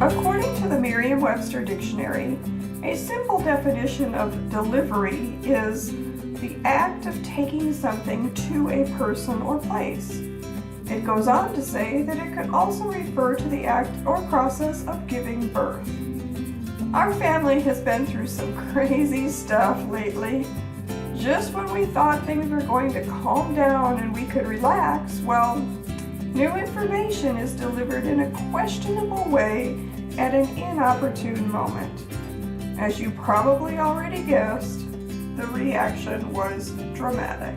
According to the Merriam-Webster Dictionary, a simple definition of delivery is the act of taking something to a person or place. It goes on to say that it could also refer to the act or process of giving birth. Our family has been through some crazy stuff lately. Just when we thought things were going to calm down and we could relax, well, new information is delivered in a questionable way at an inopportune moment. As you probably already guessed, the reaction was dramatic.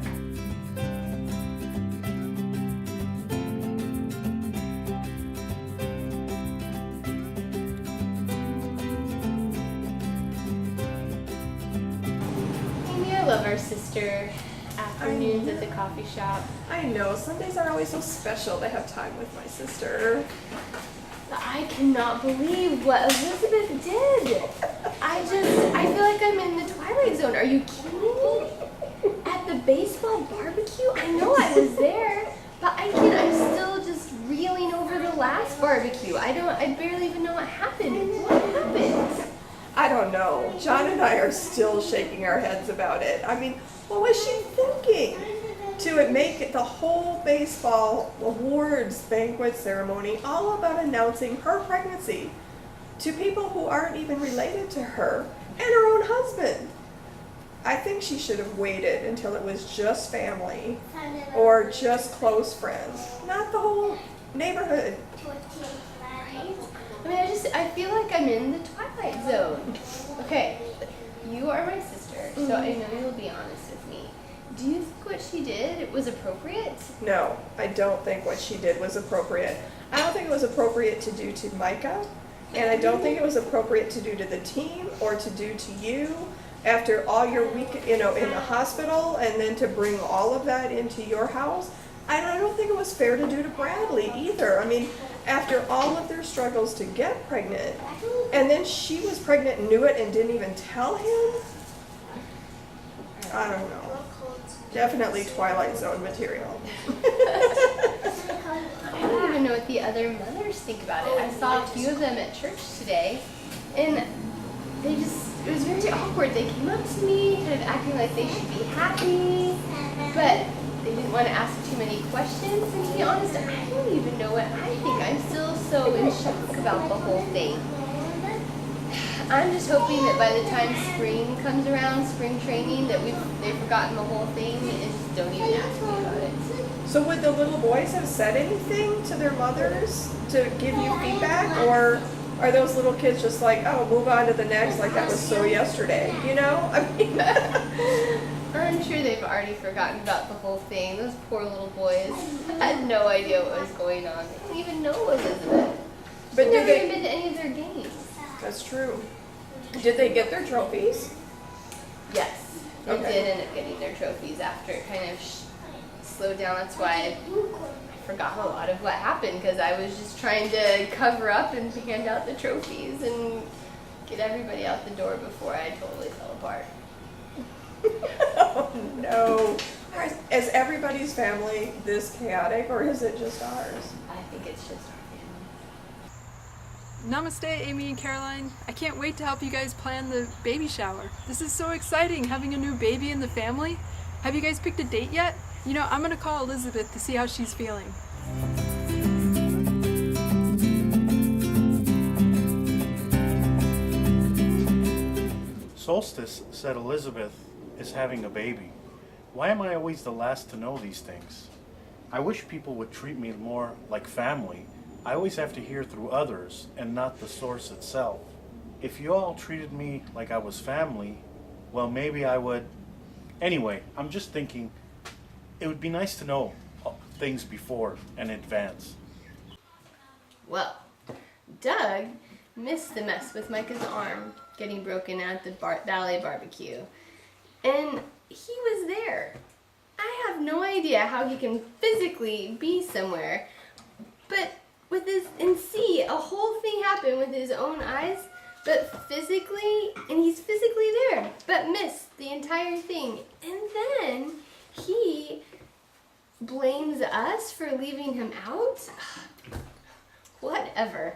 Amy, I love our sister afternoons at the coffee shop. I know, Sundays are always so special to have time with my sister. But I cannot believe what Elizabeth did. I feel like I'm in the Twilight Zone. Are you kidding me? At the baseball barbecue? I know I was there, but I'm still just reeling over the last barbecue. I barely even know what happened. What happened? I don't know. John and I are still shaking our heads about it. I mean, what was she thinking? To make it the whole baseball awards banquet ceremony all about announcing her pregnancy to people who aren't even related to her and her own husband. I think she should have waited until it was just family or just close friends, not the whole neighborhood. Right? I mean, I feel like I'm in the Twilight Zone. Okay, you are my sister, so I know you'll be honest with me. Do you think what she did was appropriate? No, I don't think what she did was appropriate. I don't think it was appropriate to do to Micah, and I don't think it was appropriate to do to the team or to do to you after all your week, in the hospital, and then to bring all of that into your house. And I don't think it was fair to do to Bradley either. I mean, after all of their struggles to get pregnant, and then she was pregnant and knew it and didn't even tell him. I don't know. Definitely Twilight Zone material. I don't even know what the other mothers think about it. I saw a few of them at church today, and it was very awkward. They came up to me kind of acting like they should be happy, but they didn't want to ask too many questions. And to be honest, I don't even know what I think. I'm still so in shock about the whole thing. I'm just hoping that by the time spring comes around, spring training, that they've forgotten the whole thing and just don't even ask me about it. So would the little boys have said anything to their mothers to give you feedback, or are those little kids just like, oh, move on to the next, like that was so yesterday, I mean, I'm sure they've already forgotten about the whole thing. Those poor little boys had no idea what was going on. They didn't even know Elizabeth. But She'd did never they? even been to any of their games. That's true. Did they get their trophies? Yes, they Okay. did end up getting their trophies after it kind of slowed down. That's why I forgot a lot of what happened, because I was just trying to cover up and hand out the trophies and get everybody out the door before I totally fell apart. Oh no. Is everybody's family this chaotic, or is it just ours? I think it's just our family. Namaste, Amy and Caroline. I can't wait to help you guys plan the baby shower. This is so exciting, having a new baby in the family. Have you guys picked a date yet? I'm gonna call Elizabeth to see how she's feeling. Solstice said Elizabeth is having a baby. Why am I always the last to know these things? I wish people would treat me more like family. I always have to hear through others and not the source itself. If you all treated me like I was family, well, maybe I would. Anyway, I'm just thinking it would be nice to know things before in advance. Well, Doug missed the mess with Micah's arm getting broken at the ballet barbecue. And he was there. I have no idea how he can physically be somewhere, but and see a whole thing happen with his own eyes, but he's physically there, but missed the entire thing. And then he blames us for leaving him out? Whatever.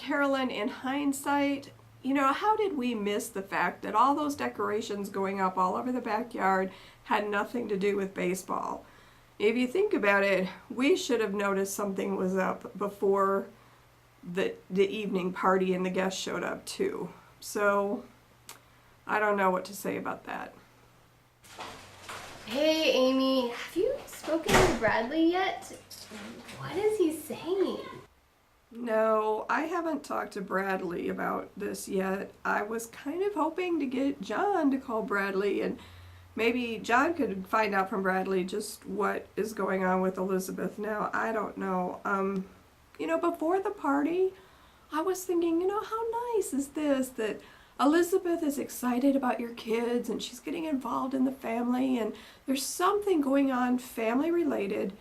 Carolyn, in hindsight, you know, how did we miss the fact that all those decorations going up all over the backyard had nothing to do with baseball? If you think about it, we should have noticed something was up before the evening party and the guests showed up too. So, I don't know what to say about that. Hey, Amy, have you spoken to Bradley yet? What is he saying? No, I haven't talked to Bradley about this yet. I was kind of hoping to get John to call Bradley, and maybe John could find out from Bradley just what is going on with Elizabeth now. I don't know. You know, before the party, I was thinking, you know, how nice is this that Elizabeth is excited about your kids and she's getting involved in the family, and there's something going on family related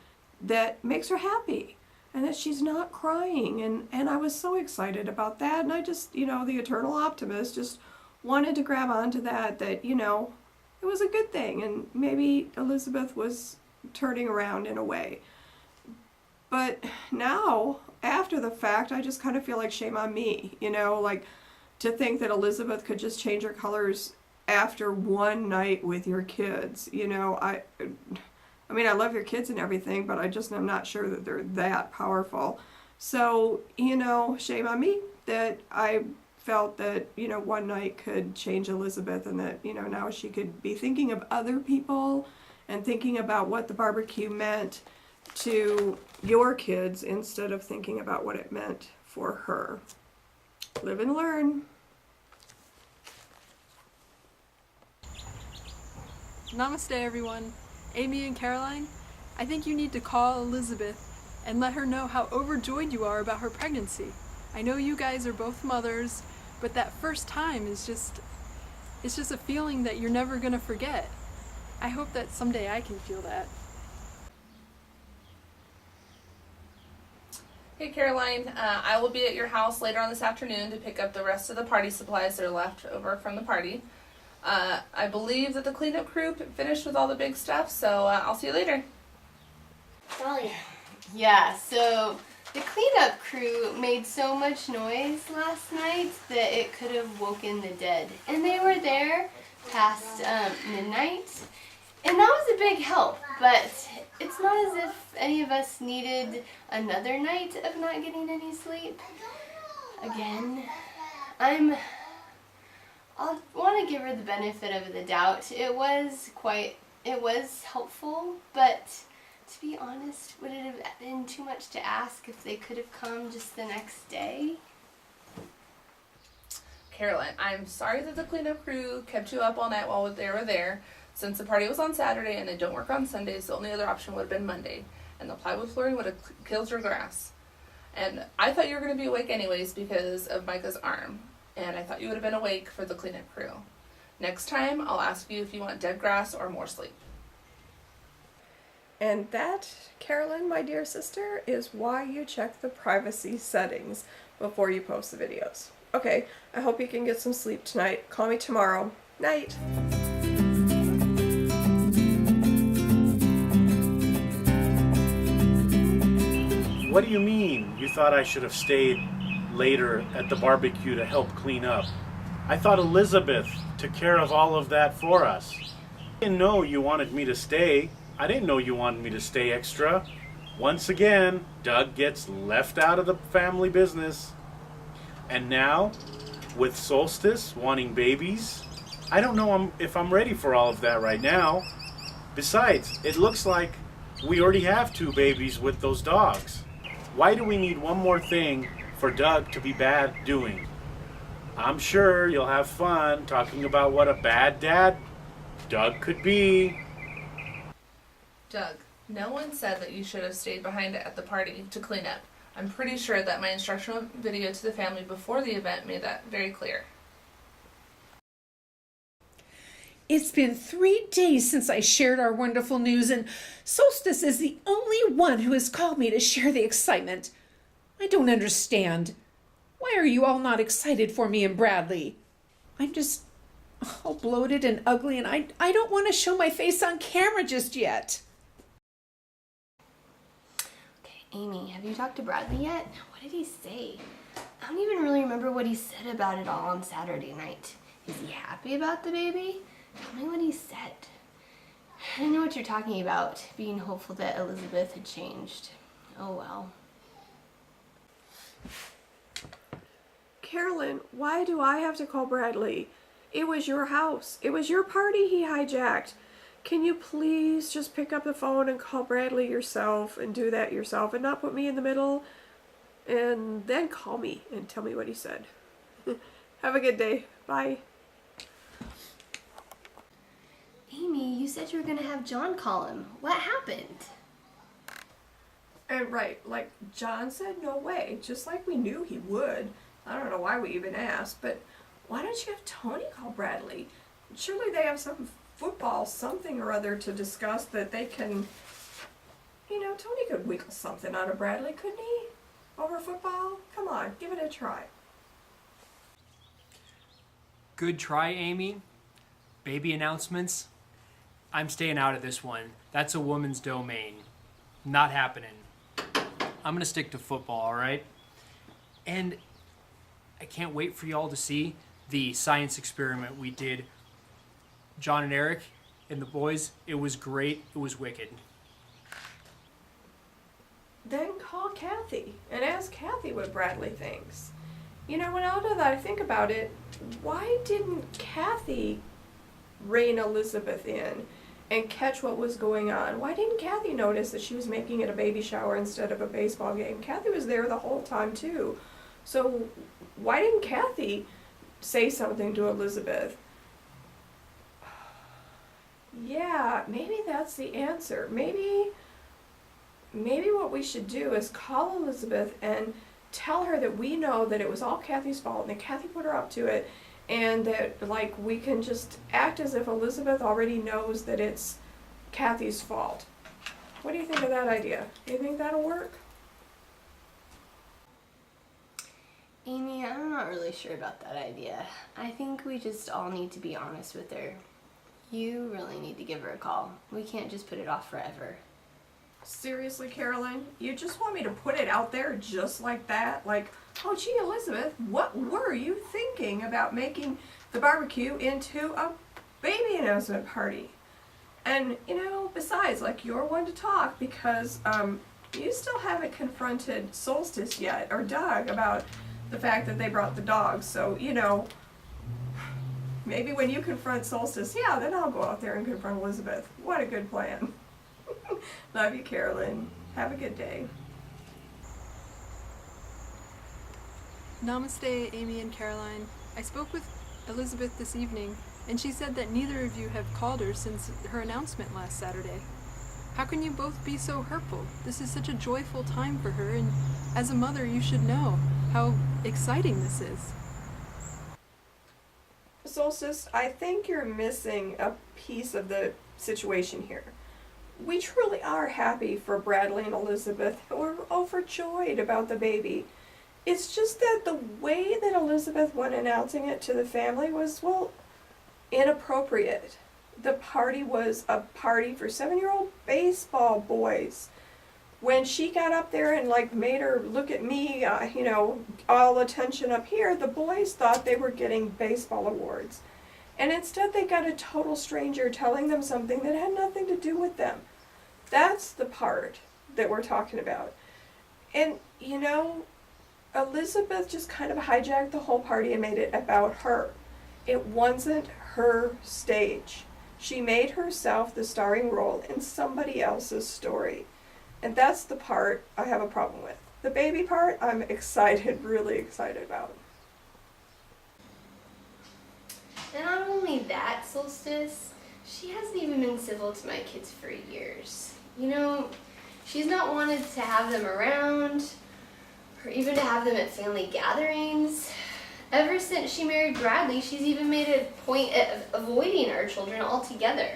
that makes her happy. And that she's not crying, and I was so excited about that, and I just, you know, the eternal optimist, just wanted to grab onto that, you know, it was a good thing, and maybe Elizabeth was turning around in a way. But now, after the fact, I just kind of feel like shame on me, you know, like to think that Elizabeth could just change her colors after one night with your kids, you know, I mean, I love your kids and everything, but I just am not sure that they're that powerful. So, you know, shame on me that I felt that, you know, one night could change Elizabeth, and that, you know, now she could be thinking of other people and thinking about what the barbecue meant to your kids instead of thinking about what it meant for her. Live and learn. Namaste, everyone. Amy and Caroline, I think you need to call Elizabeth and let her know how overjoyed you are about her pregnancy. I know you guys are both mothers, but that first time is just a feeling that you're never gonna forget. I hope that someday I can feel that. Hey Caroline, I will be at your house later on this afternoon to pick up the rest of the party supplies that are left over from the party. I believe that the cleanup crew finished with all the big stuff, so I'll see you later. Dolly. Yeah, so the cleanup crew made so much noise last night that it could have woken the dead. And they were there past midnight, and that was a big help, but it's not as if any of us needed another night of not getting any sleep. Again, I'll want to give her the benefit of the doubt. It was helpful, but to be honest, would it have been too much to ask if they could have come just the next day? Caroline, I'm sorry that the cleanup crew kept you up all night while they were there. Since the party was on Saturday and they don't work on Sundays, the only other option would have been Monday, and the plywood flooring would have killed your grass. And I thought you were going to be awake anyways because of Micah's arm. And I thought you would have been awake for the cleanup crew. Next time, I'll ask you if you want dead grass or more sleep. And that, Carolyn, my dear sister, is why you check the privacy settings before you post the videos. Okay, I hope you can get some sleep tonight. Call me tomorrow. Night. What do you mean? You thought I should have stayed later at the barbecue to help clean up? I thought Elizabeth took care of all of that for us. I didn't know you wanted me to stay. I didn't know you wanted me to stay extra. Once again, Doug gets left out of the family business. And now, with Solstice wanting babies, I don't know if I'm ready for all of that right now. Besides, it looks like we already have 2 babies with those dogs. Why do we need one more thing for Doug to be bad doing? I'm sure you'll have fun talking about what a bad dad Doug could be. Doug, no one said that you should have stayed behind at the party to clean up. I'm pretty sure that my instructional video to the family before the event made that very clear. It's been 3 days since I shared our wonderful news, and Solstice is the only one who has called me to share the excitement. I don't understand. Why are you all not excited for me and Bradley? I'm just all bloated and ugly, and I don't want to show my face on camera just yet. Okay, Amy, have you talked to Bradley yet? What did he say? I don't even really remember what he said about it all on Saturday night. Is he happy about the baby? Tell me what he said. I know what you're talking about, being hopeful that Elizabeth had changed. Oh well. Carolyn, why do I have to call Bradley? It was your house. It was your party he hijacked. Can you please just pick up the phone and call Bradley yourself and do that yourself and not put me in the middle? And then call me and tell me what he said. Have a good day. Bye. Amy, you said you were gonna have John call him. What happened? And right, like John said, no way. Just like we knew he would. I don't know why we even asked, but why don't you have Tony call Bradley? Surely they have some football something or other to discuss that they can, Tony could wiggle something out of Bradley, couldn't he? Over football? Come on, give it a try. Good try, Amy. Baby announcements? I'm staying out of this one. That's a woman's domain. Not happening. I'm gonna stick to football, alright? And I can't wait for y'all to see the science experiment we did. John and Eric and the boys, it was great, it was wicked. Then call Kathy and ask Kathy what Bradley thinks. Now that I think about it, why didn't Kathy rein Elizabeth in and catch what was going on? Why didn't Kathy notice that she was making it a baby shower instead of a baseball game? Kathy was there the whole time too. So why didn't Kathy say something to Elizabeth? Yeah, maybe that's the answer. Maybe what we should do is call Elizabeth and tell her that we know that it was all Kathy's fault and that Kathy put her up to it, and that we can just act as if Elizabeth already knows that it's Kathy's fault. What do you think of that idea? Do you think that'll work? Amy, I'm not really sure about that idea. I think we just all need to be honest with her. You really need to give her a call. We can't just put it off forever. Seriously, Carolyn? You just want me to put it out there just like that? Like, oh gee, Elizabeth, what were you thinking about making the barbecue into a baby announcement party? And, besides, you're one to talk because you still haven't confronted Solstice yet, or Doug, about the fact that they brought the dogs. So, maybe when you confront Solstice, then I'll go out there and confront Elizabeth. What a good plan. Love you, Carolyn. Have a good day. Namaste, Amy and Caroline. I spoke with Elizabeth this evening, and she said that neither of you have called her since her announcement last Saturday. How can you both be so hurtful? This is such a joyful time for her, and as a mother, you should know how exciting this is. Solstice, I think you're missing a piece of the situation here. We truly are happy for Bradley and Elizabeth. We're overjoyed about the baby. It's just that the way that Elizabeth went announcing it to the family was, inappropriate. The party was a party for 7-year-old baseball boys. When she got up there and made her look at me, all attention up here, the boys thought they were getting baseball awards. And instead they got a total stranger telling them something that had nothing to do with them. That's the part that we're talking about. And, Elizabeth just kind of hijacked the whole party and made it about her. It wasn't her stage. She made herself the starring role in somebody else's story. And that's the part I have a problem with. The baby part, I'm excited, really excited about. And not only that, Solstice, she hasn't even been civil to my kids for years. She's not wanted to have them around, or even to have them at family gatherings. Ever since she married Bradley, she's even made a point of avoiding our children altogether.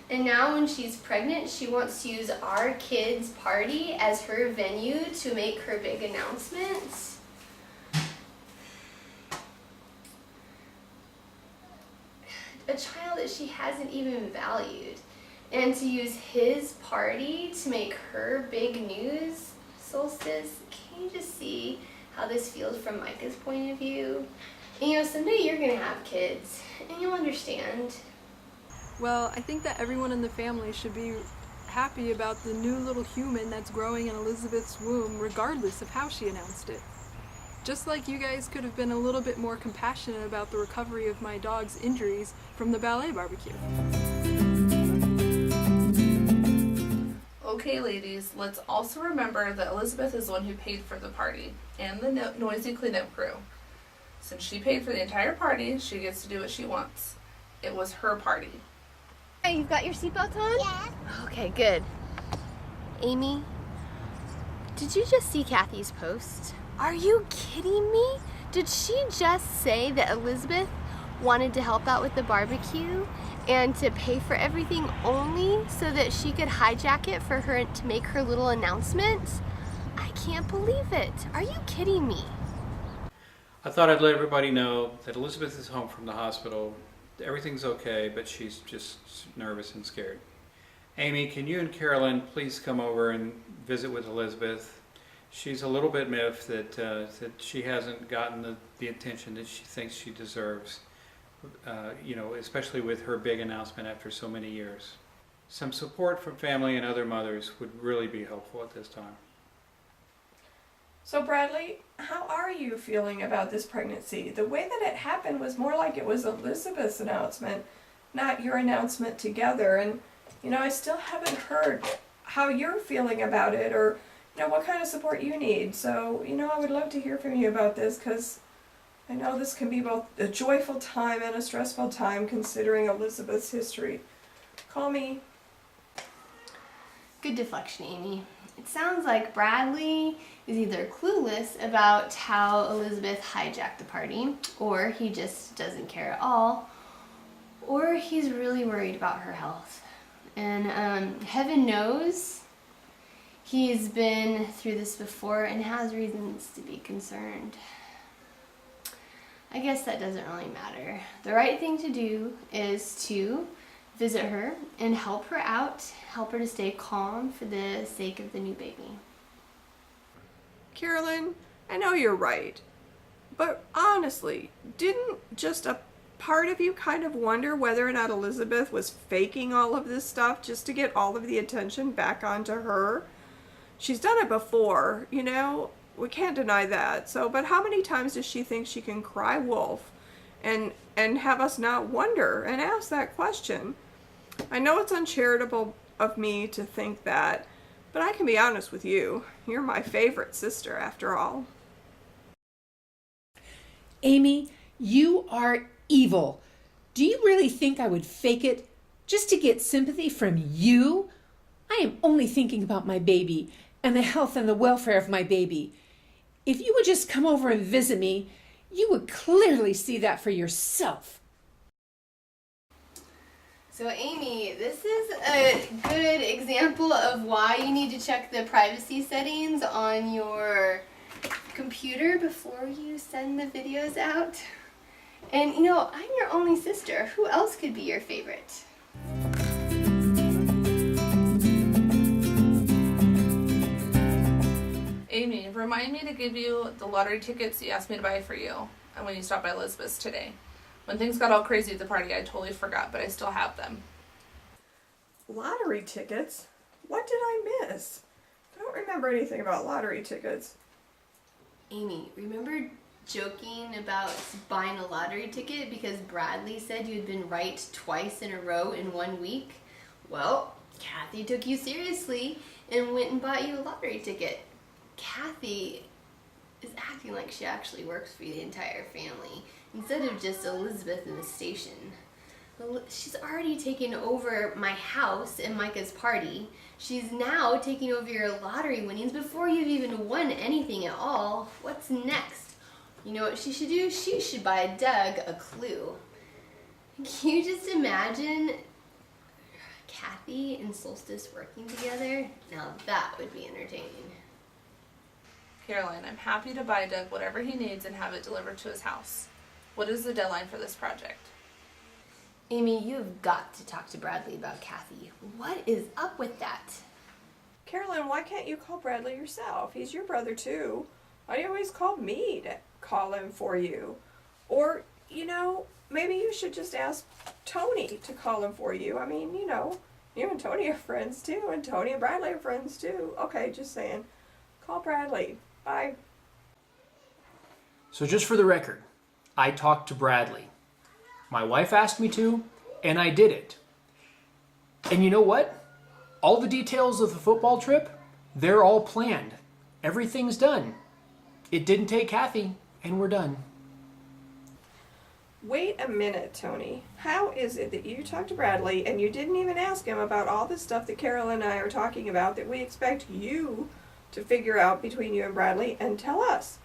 And now when she's pregnant, she wants to use our kids' party as her venue to make her big announcements. A child that she hasn't even valued. And to use his party to make her big news, Solstice, can you just see how how this feels from Micah's point of view. And, you know, someday you're gonna have kids, and you'll understand. Well, I think that everyone in the family should be happy about the new little human that's growing in Elizabeth's womb, regardless of how she announced it. Just like you guys could have been a little bit more compassionate about the recovery of my dog's injuries from the ballet barbecue. Okay, ladies, let's also remember that Elizabeth is the one who paid for the party and the noisy cleanup crew. Since she paid for the entire party, she gets to do what she wants. It was her party. Hey, you've got your seatbelt on? Yeah. Okay, good. Amy, did you just see Kathy's post? Are you kidding me? Did she just say that Elizabeth wanted to help out with the barbecue and to pay for everything only so that she could hijack it for her to make her little announcement? I can't believe it. Are you kidding me? I thought I'd let everybody know that Elizabeth is home from the hospital. Everything's okay, but she's just nervous and scared. Amy, can you and Carolyn please come over and visit with Elizabeth? She's a little bit miffed that she hasn't gotten the attention that she thinks she deserves, you know, especially with her big announcement after so many years. Some support from family and other mothers would really be helpful at this time. So Bradley, how are you feeling about this pregnancy? The way that it happened was more like it was Elizabeth's announcement, not your announcement together. And, you know, I still haven't heard how you're feeling about it or, you know, what kind of support you need. So, you know, I would love to hear from you about this because I know this can be both a joyful time and a stressful time considering Elizabeth's history. Call me. Good deflection, Amy. It sounds like Bradley is either clueless about how Elizabeth hijacked the party, or he just doesn't care at all, or he's really worried about her health. And heaven knows he's been through this before and has reasons to be concerned. I guess that doesn't really matter. The right thing to do is to visit her and help her out, help her to stay calm for the sake of the new baby. Carolyn, I know you're right, but honestly, didn't just a part of you kind of wonder whether or not Elizabeth was faking all of this stuff just to get all of the attention back onto her? She's done it before, you know, we can't deny that. So, but how many times does she think she can cry wolf and have us not wonder and ask that question? I know it's uncharitable of me to think that, but I can be honest with you. You're my favorite sister, after all. Amy, you are evil. Do you really think I would fake it just to get sympathy from you? I am only thinking about my baby and the health and the welfare of my baby. If you would just come over and visit me, you would clearly see that for yourself. So Amy, this is a good example of why you need to check the privacy settings on your computer before you send the videos out. And you know, I'm your only sister. Who else could be your favorite? Amy, remind me to give you the lottery tickets you asked me to buy for you and when you stopped by Elizabeth's today. When things got all crazy at the party, I totally forgot, but I still have them. Lottery tickets? What did I miss? I don't remember anything about lottery tickets. Amy, remember joking about buying a lottery ticket because Bradley said you had been right twice in a row in 1 week? Well, Kathy took you seriously and went and bought you a lottery ticket. Kathy is acting like she actually works for the entire family instead of just Elizabeth in the station. She's already taken over my house and Micah's party. She's now taking over your lottery winnings before you've even won anything at all. What's next? You know what she should do? She should buy Doug a clue. Can you just imagine Kathy and Solstice working together? Now that would be entertaining. Caroline, I'm happy to buy Doug whatever he needs and have it delivered to his house. What is the deadline for this project? Amy, you've got to talk to Bradley about Kathy. What is up with that? Carolyn, why can't you call Bradley yourself? He's your brother too. Why do you always call me to call him for you? Or, maybe you should just ask Tony to call him for you. I mean, you and Tony are friends too, and Tony and Bradley are friends too. Okay, just saying. Call Bradley. Bye. So just for the record, I talked to Bradley. My wife asked me to, and I did it. And you know what? All the details of the football trip, they're all planned. Everything's done. It didn't take Kathy, and we're done. Wait a minute, Tony. How is it that you talked to Bradley and you didn't even ask him about all the stuff that Carol and I are talking about that we expect you to figure out between you and Bradley and tell us?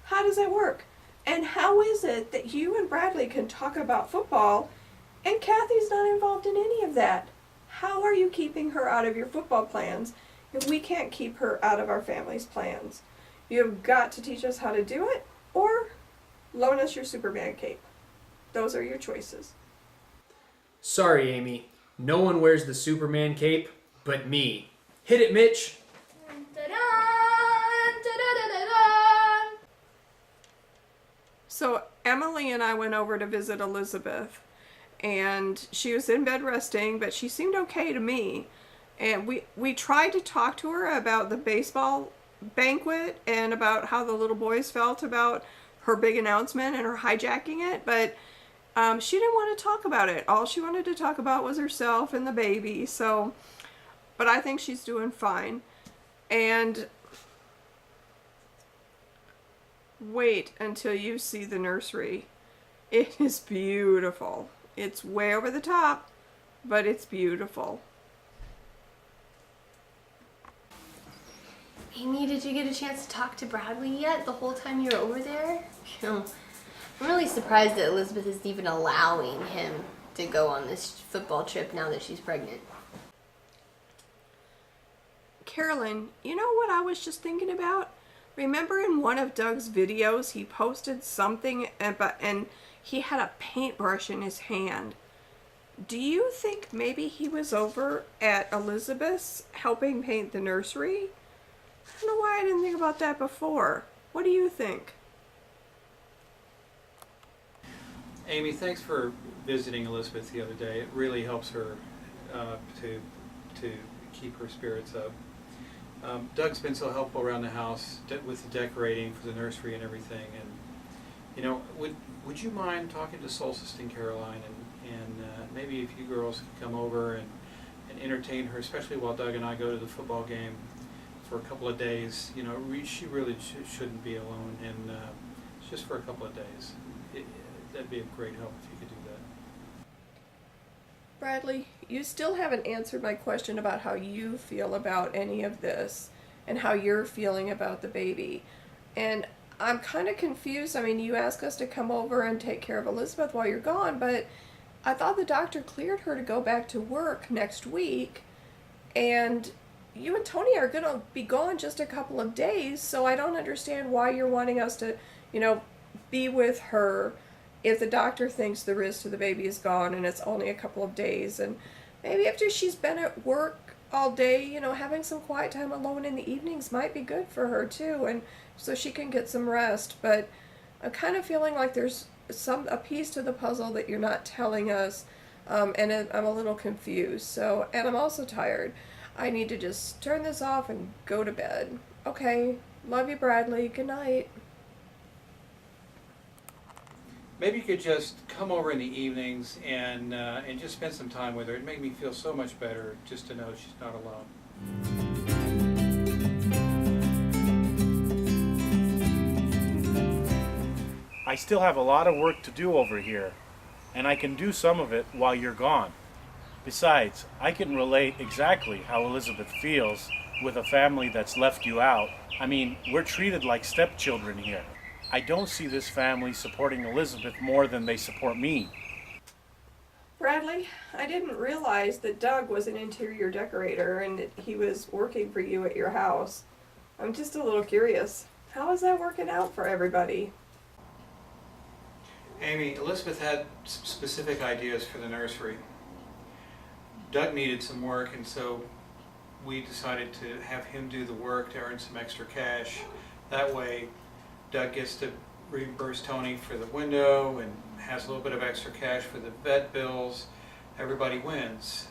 How does that work? And how is it that you and Bradley can talk about football and Kathy's not involved in any of that? How are you keeping her out of your football plans if we can't keep her out of our family's plans? You have got to teach us how to do it, or loan us your Superman cape. Those are your choices. Sorry, Amy. No one wears the Superman cape but me. Hit it, Mitch. So Emily and I went over to visit Elizabeth, and she was in bed resting, but she seemed okay to me. And we tried to talk to her about the baseball banquet and about how the little boys felt about her big announcement and her hijacking it, but she didn't want to talk about it. All she wanted to talk about was herself and the baby. So, but I think she's doing fine. And wait until you see the nursery. It is beautiful. It's way over the top, but it's beautiful. Amy, did you get a chance to talk to Bradley yet the whole time you were over there? I'm really surprised that Elizabeth isn't even allowing him to go on this football trip now that she's pregnant. Carolyn, you know what I was just thinking about? Remember in one of Doug's videos, he posted something about, and he had a paintbrush in his hand. Do you think maybe he was over at Elizabeth's helping paint the nursery? I don't know why I didn't think about that before. What do you think? Amy, thanks for visiting Elizabeth the other day. It really helps her to keep her spirits up. Doug's been so helpful around the house with the decorating for the nursery and everything. And would you mind talking to Solstice and Caroline and maybe if you girls could come over and entertain her, especially while Doug and I go to the football game for a couple of days. She really shouldn't be alone, and just for a couple of days. That'd be a great help if you could do that. Bradley, you still haven't answered my question about how you feel about any of this and how you're feeling about the baby. And I'm kind of confused. I mean, you asked us to come over and take care of Elizabeth while you're gone, but I thought the doctor cleared her to go back to work next week, and you and Tony are going to be gone just a couple of days, so I don't understand why you're wanting us to, be with her if the doctor thinks the risk to the baby is gone and it's only a couple of days. And maybe after she's been at work all day, having some quiet time alone in the evenings might be good for her too, and so she can get some rest. But I'm kind of feeling like there's a piece to the puzzle that you're not telling us, and I'm a little confused. And I'm also tired. I need to just turn this off and go to bed. Okay, love you, Bradley. Good night. Maybe you could just come over in the evenings and just spend some time with her. It'd make me feel so much better just to know she's not alone. I still have a lot of work to do over here, and I can do some of it while you're gone. Besides, I can relate exactly how Elizabeth feels with a family that's left you out. I mean, we're treated like stepchildren here. I don't see this family supporting Elizabeth more than they support me. Bradley, I didn't realize that Doug was an interior decorator and that he was working for you at your house. I'm just a little curious. How is that working out for everybody? Amy, Elizabeth had some specific ideas for the nursery. Doug needed some work, and so we decided to have him do the work to earn some extra cash. That way, Doug gets to reimburse Tony for the window and has a little bit of extra cash for the vet bills. Everybody wins.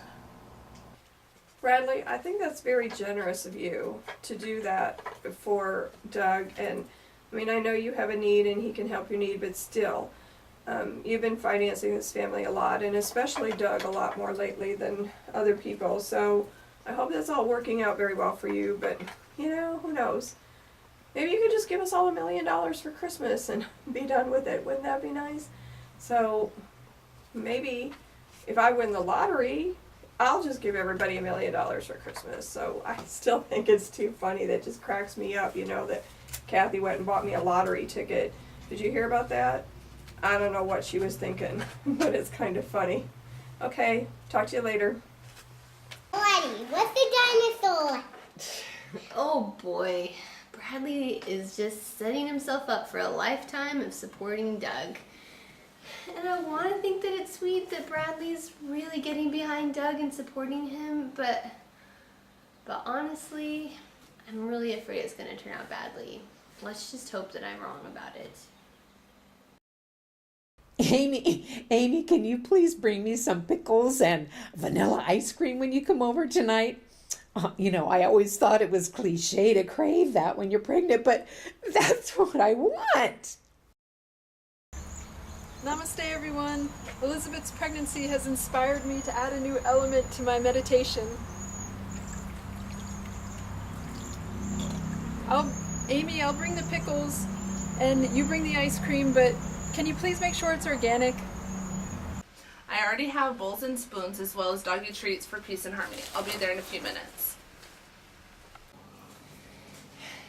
Bradley, I think that's very generous of you to do that before Doug. And I mean, I know you have a need and he can help your need, but still, you've been financing this family a lot, and especially Doug a lot more lately than other people. So I hope that's all working out very well for you, but you know, who knows? Maybe you could just give us all $1 million for Christmas and be done with it. Wouldn't that be nice? So maybe if I win the lottery, I'll just give everybody $1 million for Christmas. So I still think it's too funny. That just cracks me up, you know, that Kathy went and bought me a lottery ticket. Did you hear about that? I don't know what she was thinking, but it's kind of funny. Okay, talk to you later. Alrighty, what's the dinosaur? Oh boy, Bradley is just setting himself up for a lifetime of supporting Doug. And I want to think that it's sweet that Bradley's really getting behind Doug and supporting him, but honestly, I'm really afraid it's going to turn out badly. Let's just hope that I'm wrong about it. Amy, can you please bring me some pickles and vanilla ice cream when you come over tonight? You know, I always thought it was cliche to crave that when you're pregnant, but that's what I want. Namaste, everyone. Elizabeth's pregnancy has inspired me to add a new element to my meditation. Amy, I'll bring the pickles and you bring the ice cream, but can you please make sure it's organic? I already have bowls and spoons as well as doggy treats for Peace and Harmony. I'll be there in a few minutes.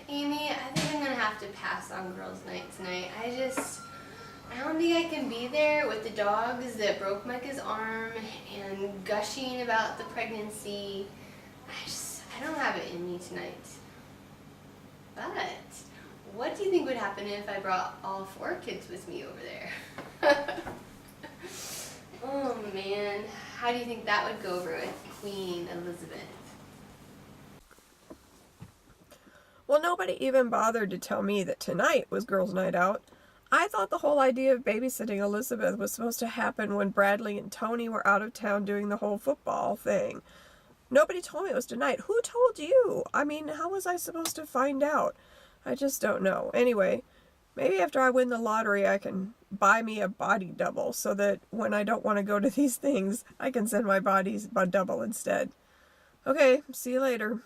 Amy, I think I'm going to have to pass on girls' night tonight. I don't think I can be there with the dogs that broke Micah's arm and gushing about the pregnancy. I don't have it in me tonight. But what do you think would happen if I brought all 4 kids with me over there? Oh man, how do you think that would go over with Queen Elizabeth? Well, nobody even bothered to tell me that tonight was girls' night out. I thought the whole idea of babysitting Elizabeth was supposed to happen when Bradley and Tony were out of town doing the whole football thing. Nobody told me it was tonight. Who told you? I mean, how was I supposed to find out? I just don't know. Anyway, maybe after I win the lottery, I can buy me a body double so that when I don't want to go to these things, I can send my bodies a double instead. Okay, see you later.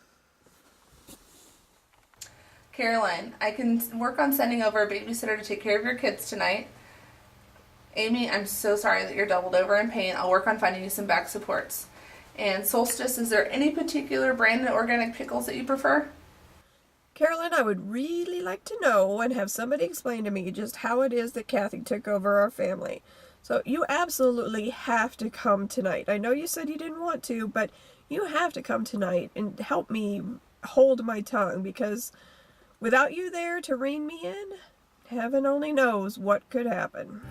Caroline, I can work on sending over a babysitter to take care of your kids tonight. Amy, I'm so sorry that you're doubled over in pain. I'll work on finding you some back supports. And Solstice, is there any particular brand of organic pickles that you prefer? Carolyn, I would really like to know and have somebody explain to me just how it is that Kathy took over our family. So you absolutely have to come tonight. I know you said you didn't want to, but you have to come tonight and help me hold my tongue, because without you there to rein me in, heaven only knows what could happen.